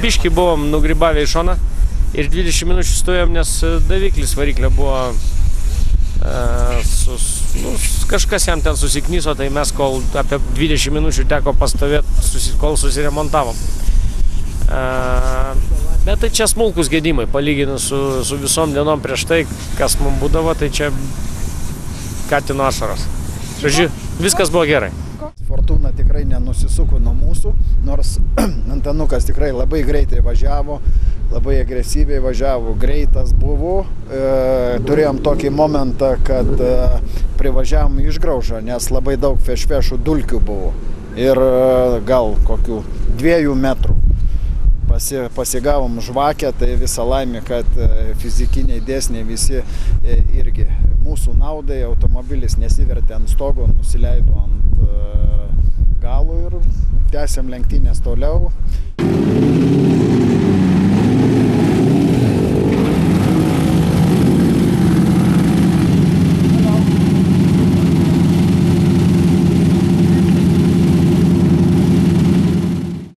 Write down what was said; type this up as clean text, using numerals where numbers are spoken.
biškį buvom nugribavę į šoną ir 20 minučių stovėjom, nes daviklis variklio buvo kažkas jam ten susiknyso, tai mes kol apie 20 minučių teko pastovėti, kol susiremontavom. Bet tai čia smulkus gedimai, palyginus su visom dienom prieš tai, kas mums būdavo, tai čia katino ašaros. Žodžiu, viskas buvo gerai. Fortuna tikrai nenusisuko nuo mūsų, nors Antanukas tikrai labai greitai važiavo, labai agresyviai važiavo, greitas buvo. Turėjom tokį momentą, kad privažiavom išgraužą, nes labai daug fešfešų dulkių buvo ir gal kokių 2 metrų. Pasigavom žvakę, tai visą laimę, kad fizikiniai dėsniai visi irgi mūsų naudai, automobilis nesivertė ant stogo, nusileido ant galo ir tęsiam lenktynės toliau.